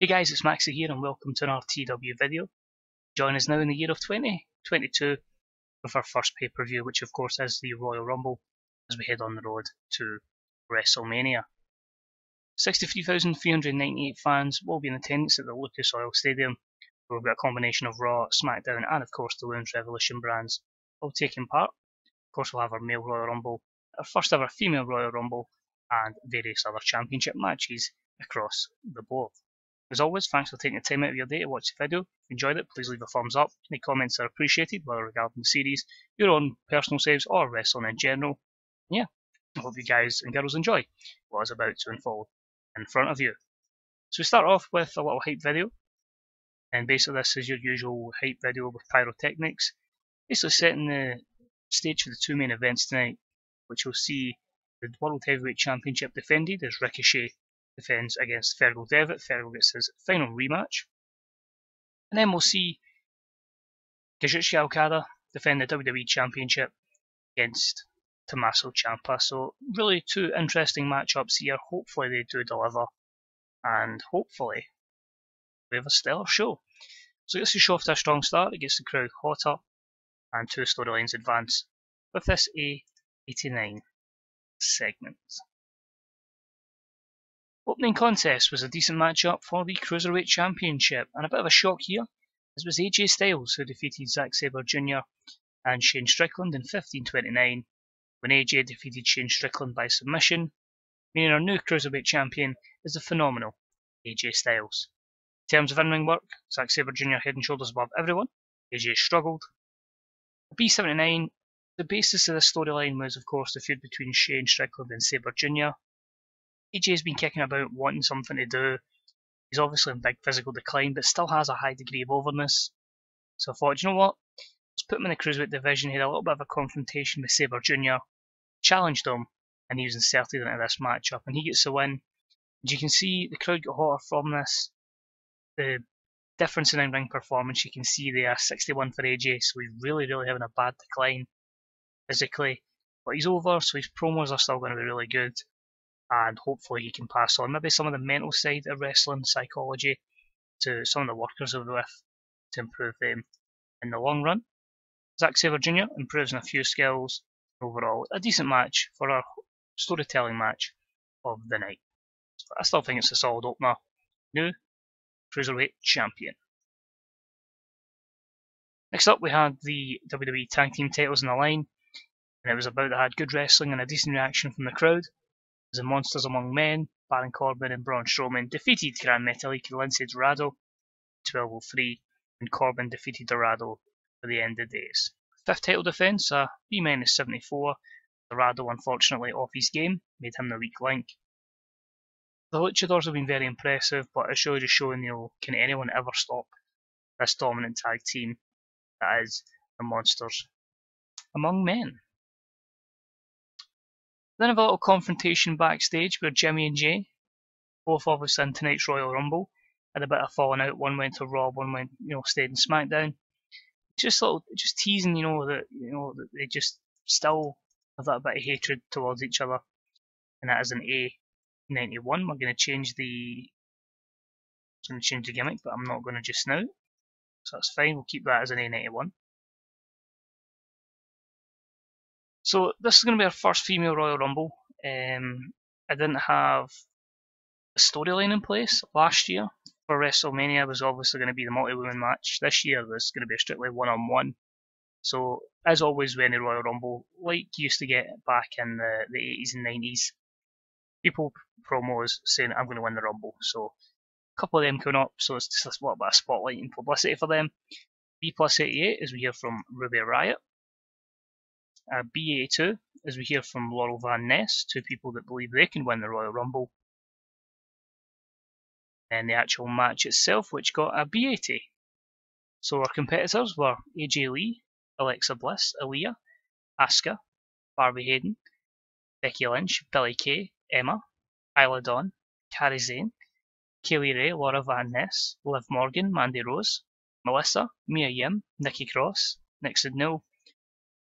Hey guys, it's Maxie here and welcome to another TEW video. Join us now in the year of 2022 with our first pay-per-view, which of course is the Royal Rumble, as we head on the road to WrestleMania. 63,398 fans will be in attendance at the Lucas Oil Stadium, where we've got a combination of Raw, SmackDown and of course the Women's Revolution brands all taking part. Of course we'll have our male Royal Rumble, our first ever female Royal Rumble, and various other championship matches across the board. As always, thanks for taking the time out of your day to watch the video. If you enjoyed it, please leave a thumbs up. Any comments are appreciated, whether regarding the series, your own personal saves, or wrestling in general. Yeah, I hope you guys and girls enjoy what is about to unfold in front of you. So we start off with a little hype video, and basically this is your usual hype video with pyrotechnics, basically setting the stage for the two main events tonight, which will see the World Heavyweight Championship defended as Ricochet defends against Devitt. Fergal gets his final rematch. And then we'll see Okada defend the WWE Championship against Tommaso Ciampa. So really two interesting matchups here. Hopefully they do deliver. And hopefully we have a stellar show. So it gets the show off to a strong start. It gets the crowd hotter. And two storylines advance with this A89 segment. Opening contest was a decent matchup for the Cruiserweight Championship, and a bit of a shock here, as was AJ Styles who defeated Zack Sabre Jr. and Shane Strickland in 15:29, when AJ defeated Shane Strickland by submission, meaning our new Cruiserweight Champion is the phenomenal AJ Styles. In terms of in-ring work, Zack Sabre Jr. head and shoulders above everyone, AJ struggled. At B79, the basis of the storyline was of course the feud between Shane Strickland and Sabre Jr. AJ's been kicking about, wanting something to do. He's obviously in big physical decline, but still has a high degree of overness. So I thought, you know what? Let's put him in the Cruiserweight division. He had a little bit of a confrontation with Sabre Jr., challenged him, and he was inserted into this matchup, and he gets the win. As you can see, the crowd got hotter from this. The difference in in-ring performance, you can see there, 61 for AJ, so he's really having a bad decline physically. But he's over, so his promos are still going to be really good. And hopefully he can pass on maybe some of the mental side of wrestling psychology to some of the workers he'll be with to improve them in the long run. Zack Sabre Jr. improves in a few skills. Overall, a decent match for our storytelling match of the night. I still think it's a solid opener. New Cruiserweight Champion. Next up we had the WWE Tag Team titles on the line, and it was about that had good wrestling and a decent reaction from the crowd. The Monsters Among Men, Baron Corbin and Braun Strowman defeated Gran Metalik and Lince Dorado 12:03, and Corbin defeated Dorado for the end of days. Fifth title defence, a B-74. Dorado unfortunately off his game, made him the weak link. The Luchadors have been very impressive, but it's really just showing, can anyone ever stop this dominant tag team that is the Monsters Among Men. Then have a little confrontation backstage where Jimmy and Jay, both obviously in tonight's Royal Rumble, had a bit of falling out. One went to Raw, one went, stayed in SmackDown. Just teasing, that they just still have that bit of hatred towards each other. And that is an A91. We're going to change the gimmick, but I'm not going to just now. So that's fine. We'll keep that as an A91. So this is going to be our first female Royal Rumble. I didn't have a storyline in place last year. For WrestleMania was obviously going to be the multi-woman match. This year was going to be a strictly one-on-one. So as always with any Royal Rumble, like you used to get back in the 80s and 90s, people promos saying I'm going to win the Rumble. So a couple of them coming up, so it's just a little bit of spotlight and publicity for them. B+88 as we hear from Ruby Riott. B82 as we hear from Laurel Van Ness, two people that believe they can win the Royal Rumble. And the actual match itself, which got a B80. So our competitors were AJ Lee, Alexa Bliss, Aaliyah, Asuka, Barbie Hayden, Becky Lynch, Billie Kay, Emma, Isla Dawn, Kairi Sane, Kaylee Ray, Laura Van Ness, Liv Morgan, Mandy Rose, Melissa, Mia Yim, Nikki Cross, Nick Sidnell,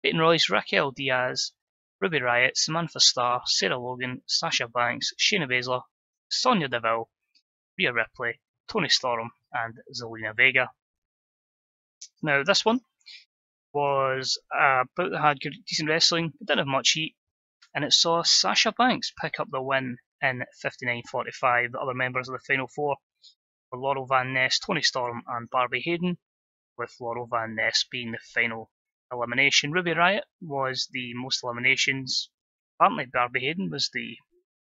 Peyton Royce, Raquel Diaz, Ruby Riott, Samantha Starr, Sarah Logan, Sasha Banks, Shayna Baszler, Sonya Deville, Rhea Ripley, Toni Storm and Zelina Vega. Now this one was about that had good, decent wrestling, but didn't have much heat, and it saw Sasha Banks pick up the win in 59:45. The other members of the Final Four were Laurel Van Ness, Toni Storm, and Barbie Hayden, with Laurel Van Ness being the final elimination. Ruby Riott was the most eliminations. Apparently Barbie Hayden was the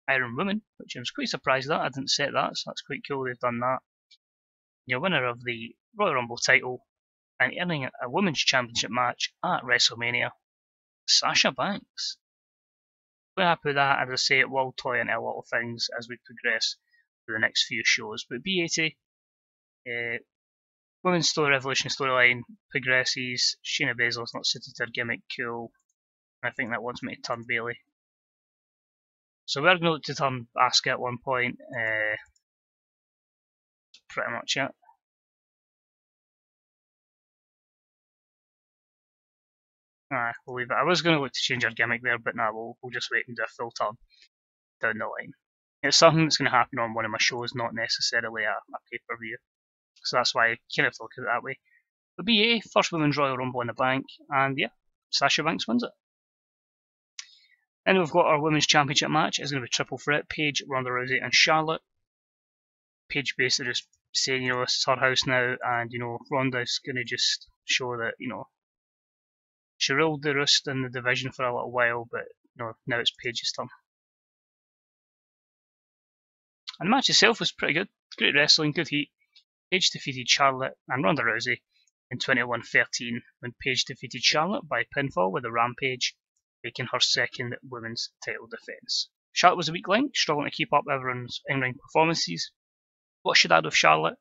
Iron Woman, which I was quite surprised at. I didn't set that, so that's quite cool they've done that. Your winner of the Royal Rumble title and earning a Women's Championship match at WrestleMania, Sasha Banks. Quite happy with that. As I say, it will toy into a lot of things as we progress through the next few shows. But B80, Women's Story Revolution storyline progresses. Shayna Baszler's not suited to her gimmick, cool. And I think that wants me to turn Bayley. So we're going to look to turn Asuka at one point. Pretty much it. We'll leave it. I was going to look to change our gimmick there, but nah, we'll just wait and do a full turn down the line. It's something that's going to happen on one of my shows, not necessarily a pay-per-view. So that's why I kind of look at it that way. But BA, first Women's Royal Rumble in the bank, and yeah, Sasha Banks wins it. Then we've got our Women's Championship match. It's going to be triple threat: Paige, Ronda Rousey, and Charlotte. Paige basically just saying, this is her house now, and Ronda's going to just show that, she ruled the roost in the division for a little while, but now it's Paige's turn. And the match itself was pretty good. Great wrestling, good heat. Paige defeated Charlotte and Ronda Rousey in 21:13 when Paige defeated Charlotte by pinfall with a Rampage, making her second women's title defence. Charlotte was a weak link, struggling to keep up everyone's in-ring performances. What should add with Charlotte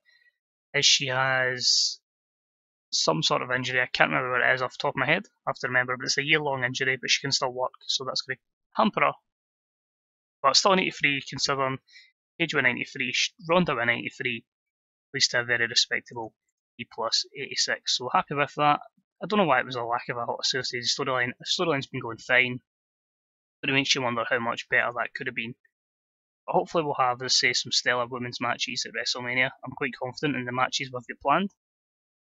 is she has some sort of injury. I can't remember what it is off the top of my head. I have to remember, but it's a year-long injury, but she can still work, so that's going to hamper her. But still 93, considering Paige went 93, Ronda went 93, at least a very respectable B plus 86. So happy with that. I don't know why it was a lack of a hot associated storyline. The storyline's been going fine, but it makes you wonder how much better that could have been. But hopefully we'll have, as I say, some stellar women's matches at WrestleMania. I'm quite confident in the matches we've got planned.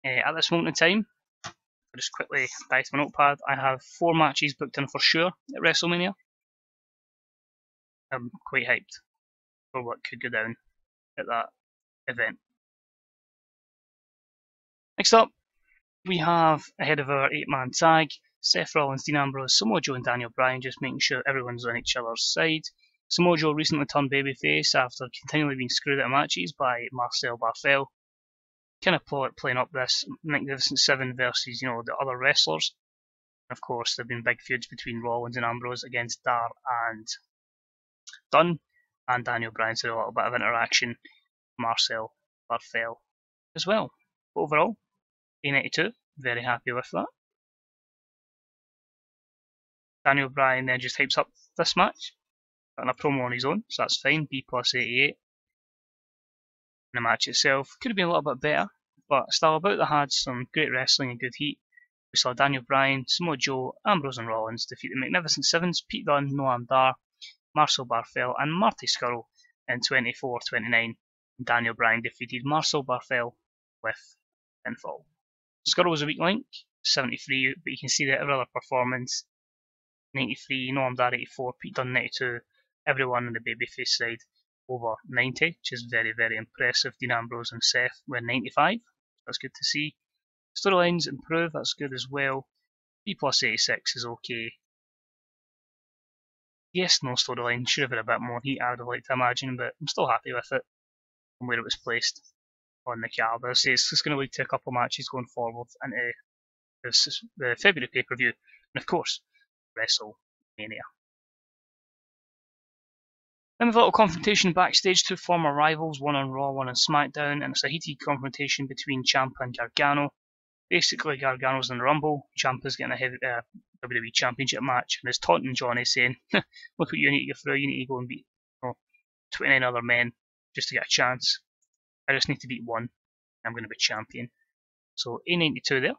At this moment in time, I'll just quickly back to my notepad, I have 4 matches booked in for sure at WrestleMania. I'm quite hyped for what could go down at that event. Next up, we have, ahead of our 8-man tag, Seth Rollins, Dean Ambrose, Samoa Joe and Daniel Bryan, just making sure everyone's on each other's side. Samoa Joe recently turned babyface after continually being screwed out of matches by Marcel Barthel. Kind of playing up this Magnificent 7 versus, the other wrestlers. Of course, there have been big feuds between Rollins and Ambrose against Dar and Dunn, and Daniel Bryan's had a little bit of interaction with Marcel Barthel as well. But overall, A92, very happy with that. Daniel Bryan then just hypes up this match, got a promo on his own, so that's fine, B plus 88. The match itself could have been a little bit better, but still about the had some great wrestling and good heat. We saw Daniel Bryan, Samoa Joe, Ambrose and Rollins defeat the Magnificent Sevens, Pete Dunne, Noam Dar, Marcel Barthel and Marty Scurll in 24:29. Daniel Bryan defeated Marcel Barthel with pinfall. Scurll was a weak link, 73, but you can see that every other performance, 93, Noam Dar 84, Pete Dunne 92, everyone on the babyface side over 90, which is very, very impressive. Dean Ambrose and Seth were 95, that's good to see. Storylines improve, that's good as well. B plus 86 is okay. Yes, no storyline, should have had a bit more heat, I would have liked to imagine, but I'm still happy with it and where it was placed on the card. As I say, it's just going to lead to a couple of matches going forward into the February pay-per-view, and of course, WrestleMania. Then we've got a little confrontation backstage, 2 former rivals, one on Raw, one on SmackDown, and it's a heated confrontation between Ciampa and Gargano. Basically, Gargano's in the Rumble, Ciampa's getting a WWE Championship match, and is taunting Johnny, saying, look what you need to get through, you need to go and beat 29 other men just to get a chance. I just need to beat one, I'm going to be champion. So A92 there.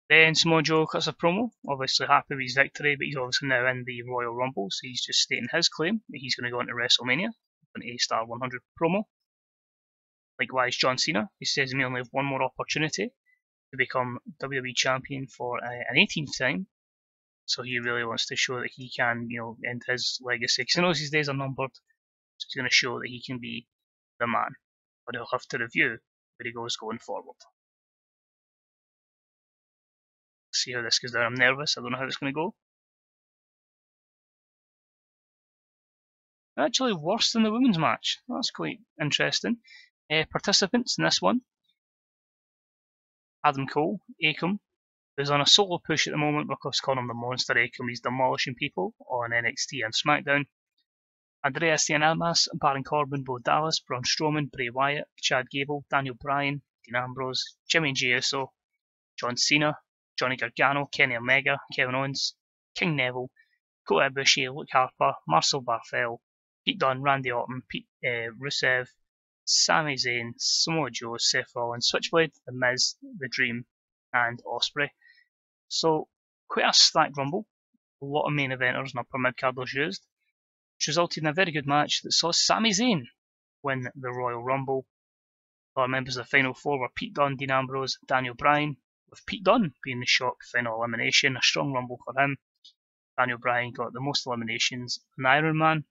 Then Samoa Joe cuts a promo, obviously happy with his victory, but he's obviously now in the Royal Rumble, so he's just stating his claim that he's going to go into WrestleMania, an A-Star 100 promo. Likewise, John Cena, he says he may only have one more opportunity to become WWE Champion for an 18th time. So he really wants to show that he can, end his legacy. Because he knows his days are numbered. So he's going to show that he can be the man. But he'll have to review where he goes going forward. See how this goes down. I'm nervous. I don't know how it's going to go. Actually, worse than the women's match. That's quite interesting. Participants in this one: Adam Cole, Akam, who's on a solo push at the moment because calling him the Monster Akam, he's demolishing people on NXT and SmackDown. Andrea Cien Almas, Baron Corbin, Bo Dallas, Braun Strowman, Bray Wyatt, Chad Gable, Daniel Bryan, Dean Ambrose, Jimmy J. Uso, John Cena, Johnny Gargano, Kenny Omega, Kevin Owens, King Neville, Kota Ibushi, Luke Harper, Marcel Barthel, Pete Dunne, Randy Orton, Rusev, Sami Zayn, Samoa Joe, Seth Rollins, Switchblade, The Miz, The Dream, and Ospreay. So, quite a stacked rumble. A lot of main eventers and upper mid-carders used, which resulted in a very good match that saw Sami Zayn win the Royal Rumble. Our members of the Final Four were Pete Dunne, Dean Ambrose, Daniel Bryan, with Pete Dunne being the shock final elimination, a strong rumble for him. Daniel Bryan got the most eliminations, an Iron Man,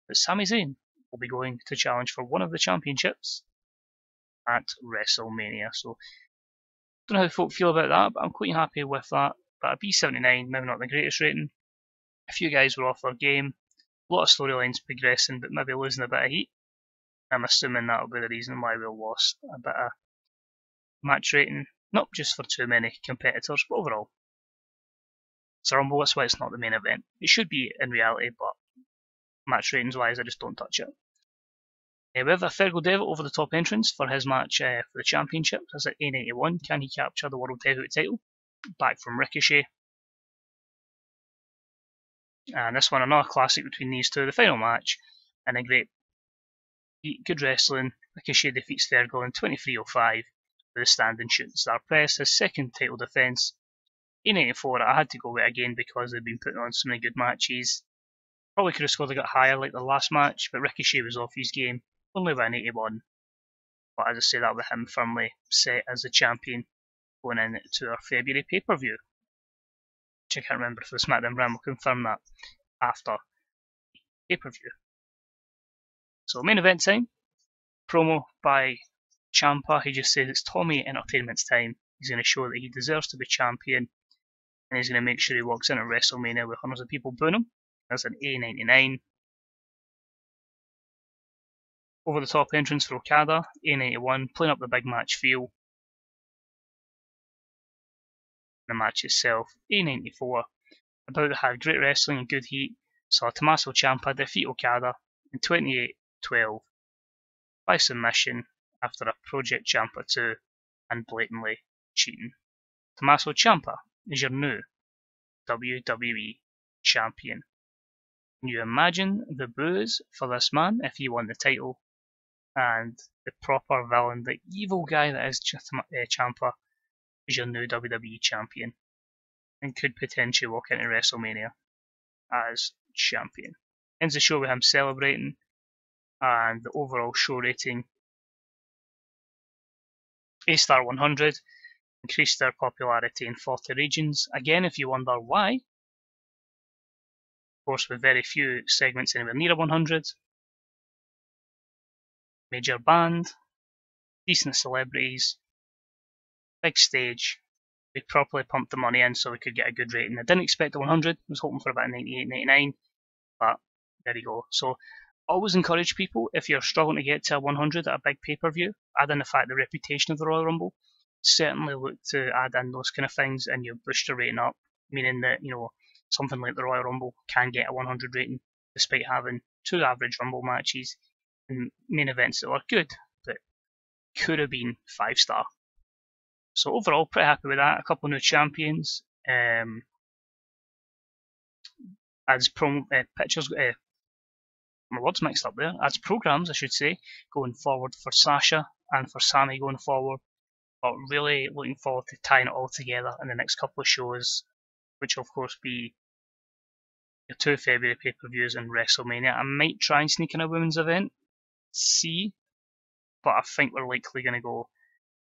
but Sami Zayn will be going to challenge for one of the championships at WrestleMania. So, don't know how folk feel about that, but I'm quite happy with that. But a B79, maybe not the greatest rating. A few guys were off their game. A lot of storylines progressing, but maybe losing a bit of heat. I'm assuming that'll be the reason why we lost a bit of match rating. Not just for too many competitors, but overall. It's a rumble, that's why it's not the main event. It should be in reality, but match ratings wise, I just don't touch it. We have a Fergal Devitt over the top entrance for his match for the championship. That's at A91. Can he capture the World Heavyweight title? Back from Ricochet. And this one, another classic between these two. The final match, and a great, good wrestling. Ricochet defeats Fergal in 23:05 with a standing shooting star press. His second title defence. A94, I had to go with it again because they've been putting on so many good matches. Probably could have scored a bit higher like the last match, but Ricochet was off his game. Only by an 81. But as I say, that with him firmly set as the champion going into our February pay-per-view. Which I can't remember if the SmackDown brand will confirm that after pay-per-view. So main event time. Promo by Ciampa. He just says it's Tommy Entertainment's time. He's going to show that he deserves to be champion. And he's going to make sure he walks in at WrestleMania with hundreds of people booing him. That's an A99. Over the top entrance for Okada, A91, playing up the big match feel. The match itself, A94. About to have great wrestling and good heat, saw Tommaso Ciampa defeat Okada in 28-12 by submission after a Project Ciampa 2 and blatantly cheating. Tommaso Ciampa is your new WWE champion. Can you imagine the boos for this man if he won the title? And the proper villain, the evil guy that is Ciampa, is your new WWE champion and could potentially walk into WrestleMania as champion. Ends the show with him celebrating, and the overall show rating A-Star 100, increased their popularity in 40 regions. Again, if you wonder why, of course with very few segments anywhere near a 100, major band, decent celebrities, big stage. We properly pumped the money in so we could get a good rating. I didn't expect a 100, I was hoping for about a 98, 99, but there you go. So always encourage people, if you're struggling to get to a 100 at a big pay-per-view, add in the fact the reputation of the Royal Rumble, certainly look to add in those kind of things and you boost your rating up, meaning that, something like the Royal Rumble can get a 100 rating despite having two average Rumble matches and main events that were good, but could have been 5-star. So overall, pretty happy with that. A couple of new champions. Adds pictures. My words mixed up there. Adds programs, I should say, going forward for Sasha and for Sami going forward. But really looking forward to tying it all together in the next couple of shows, which will of course be your 2 February pay-per-views and WrestleMania. I might try and sneak in a women's event, but I think we're likely going to go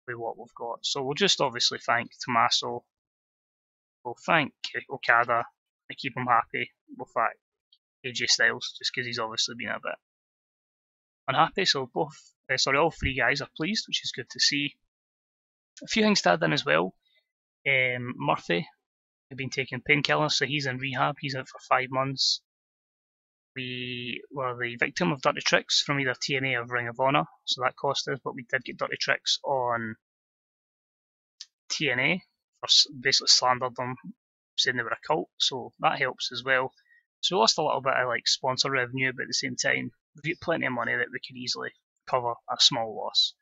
with what we've got. So we'll just obviously thank Tommaso, we'll thank Okada, to keep him happy, we'll thank AJ Styles, just because he's obviously been a bit unhappy. So all 3 guys are pleased, which is good to see. A few things to add in as well. Murphy had been taking painkillers, so he's in rehab. He's out for 5 months. We were the victim of dirty tricks from either TNA or Ring of Honor, so that cost us, but we did get dirty tricks on TNA for basically slandered them, saying they were a cult, so that helps as well. So we lost a little bit of sponsor revenue, but at the same time, we've got plenty of money that we could easily cover a small loss.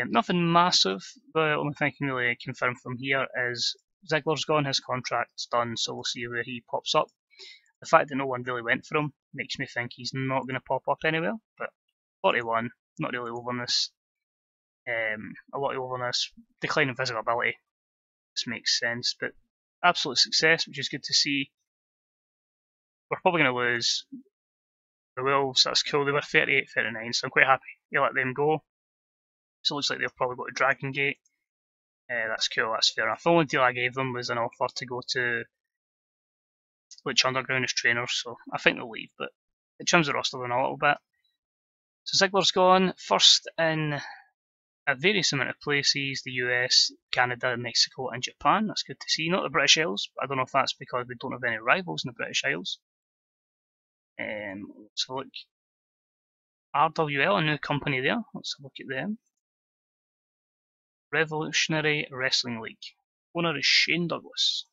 Nothing massive. The only thing I can really confirm from here is Ziggler's gone, his contract's done, so we'll see where he pops up. The fact that no one really went for him makes me think he's not going to pop up anywhere, but 41, not really overness. A lot of overness, decline in physical ability. This makes sense, but absolute success, which is good to see. We're probably going to lose the Wolves, that's cool. They were 38-39, so I'm quite happy you let them go. So it looks like they'll probably go to Dragon Gate. That's cool, that's fair enough. The only deal I gave them was an offer to go to Lucha Underground as trainers, so I think they'll leave, but it trims the roster down a little bit. So Ziggler's gone, first in a various amount of places, the US, Canada, Mexico and Japan. That's good to see. Not the British Isles, I don't know if that's because we don't have any rivals in the British Isles. Let's have a look. RWL, a new company there. Let's have a look at them. Revolutionary Wrestling League. Owner is Shane Douglas.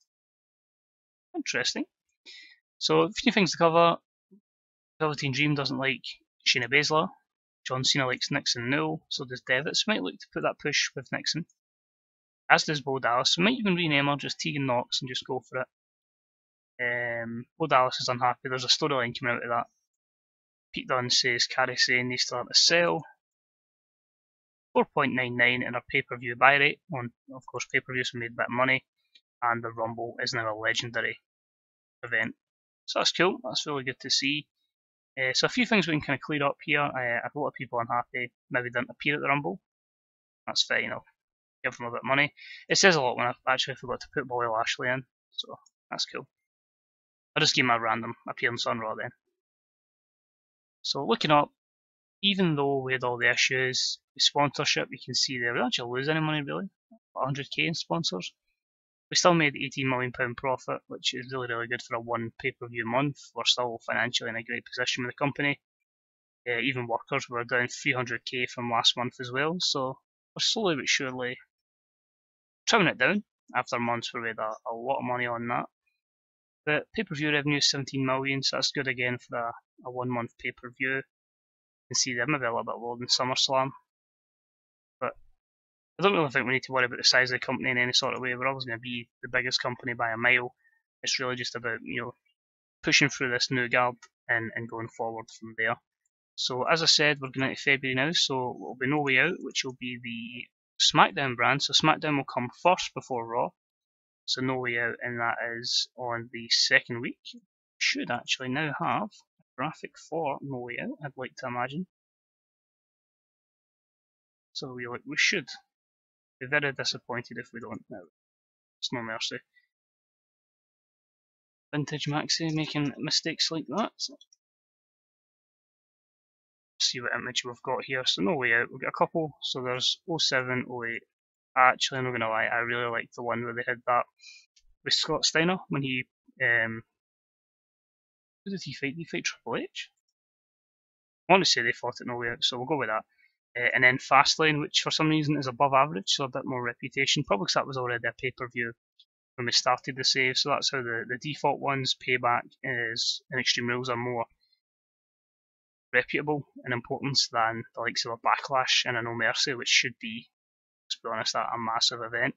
Interesting. So, a few things to cover. Velveteen Dream doesn't like Shayna Baszler. John Cena likes Nixon Newell, so does Devitt. So might look to put that push with Nixon. As does Bo Dallas. So might even rename her just Tegan Knox and just go for it. Bo Dallas is unhappy. There's a storyline coming out of that. Pete Dunne says Carrie Sane needs to learn to sell. 4.99 in our pay-per-view buy rate. Of course, pay-per-views have made a bit of money, and the Rumble is now a legendary event. So that's cool. That's really good to see. So a few things we can kind of clear up here. A lot of people unhappy. Maybe didn't appear at the Rumble. That's fine. I'll give them a bit of money. It says a lot when I actually forgot to put Bobby Lashley in. So that's cool. I'll just give him a random appearance on Raw then. So looking up, even though we had all the issues with sponsorship, you can see there we didn't actually lose any money really. 100k in sponsors. We still made £18 million profit, which is really, really good for a one pay-per-view month. We're still financially in a great position with the company. Even workers were down 300k from last month as well, so we're slowly but surely trimming it down after months where we had a lot of money on that. The pay-per-view revenue is 17 million, so that's good again for a 1 month pay-per-view. You can see they're maybe a little bit lower than SummerSlam, but I don't really think we need to worry about the size of the company in any sort of way. We're always going to be the biggest company by a mile. It's really just about pushing through this new guard and going forward from there. So as I said, we're going into February now, so there will be No Way Out, which will be the SmackDown brand. So SmackDown will come first before Raw. So No Way Out, and that is on the second week. We should actually now have a graphic for No Way Out, I'd like to imagine. So we should be very disappointed if we don't now. It's no mercy. Vintage Maxi making mistakes like that. So see what image we've got here. So No Way Out, we've got a couple. So there's 07, 08. Actually, I'm not going to lie, I really liked the one where they had that with Scott Steiner when he who did he fight? Did he fight Triple H? I want to say they fought at No Way Out, so we'll go with that. And then Fastlane, which for some reason is above average, so a bit more reputation. Probably because that was already a pay-per-view when we started the save, so that's how the default ones. Payback is and Extreme Rules are more reputable in importance than the likes of a Backlash and a No Mercy, which should be, let's be honest, a massive event.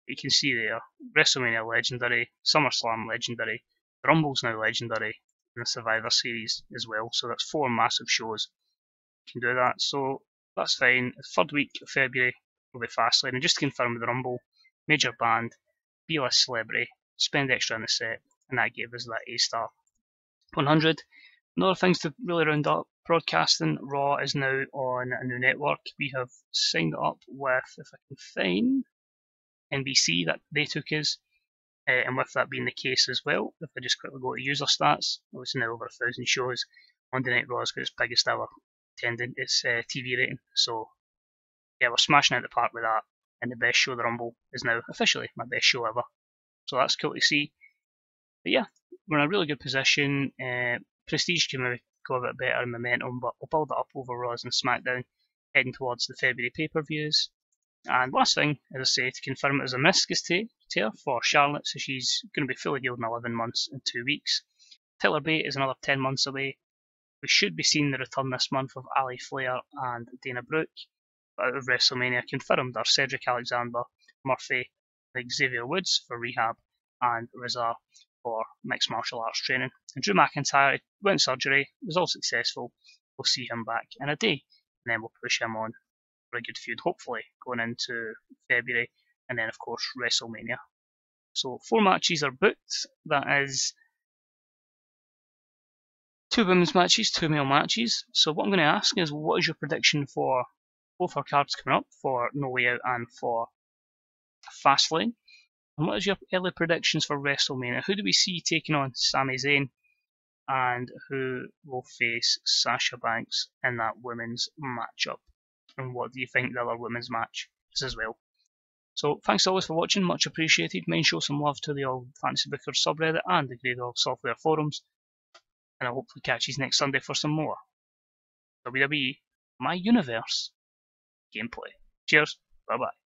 You can see there, WrestleMania legendary, SummerSlam legendary, the Rumble's now legendary, and the Survivor Series as well, so that's 4 massive shows. You can do that, so that's fine. The third week of February will be Fastlane, and just to confirm with the Rumble, major band, B-list celebrity, spend extra on the set, and that gave us that A-star 100. Another things to really round up, broadcasting, Raw is now on a new network. We have signed up with, if I can find, NBC, that they took us. And with that being the case as well, if I just quickly go to user stats, it's now over 1,000 shows. Monday Night Raw has got its biggest ever its TV rating. So yeah, we're smashing out the park with that. And the best show, the Rumble, is now officially my best show ever. So that's cool to see. But yeah, we're in a really good position. Prestige can maybe go a bit better in momentum, but we'll build it up over Raws and SmackDown, heading towards the February pay-per-views. And last thing, as I say, to confirm it as a meniscus tear for Charlotte, so she's going to be fully healed in 11 months and 2 weeks. Tyler Bate is another 10 months away. We should be seeing the return this month of Ali Flair and Dana Brooke. But out of WrestleMania confirmed are Cedric Alexander, Murphy, Xavier Woods for rehab, and Rizar for mixed martial arts training. And Drew McIntyre went surgery, was all successful. We'll see him back in a day, and then we'll push him on for a good feud, hopefully, going into February, and then, of course, WrestleMania. So 4 matches are booked. That is 2 women's matches, 2 male matches. So what I'm going to ask is, what is your prediction for both our cards coming up, for No Way Out and for Fastlane? And what is your early predictions for WrestleMania? Who do we see taking on Sami Zayn? And who will face Sasha Banks in that women's matchup? And what do you think the other women's match is as well? So thanks always for watching, much appreciated. Mind show some love to the All Fantasy Bookers subreddit and the Grey Dog Software forums. And I'll hopefully catch you next Sunday for some more WWE My Universe gameplay. Cheers, bye bye.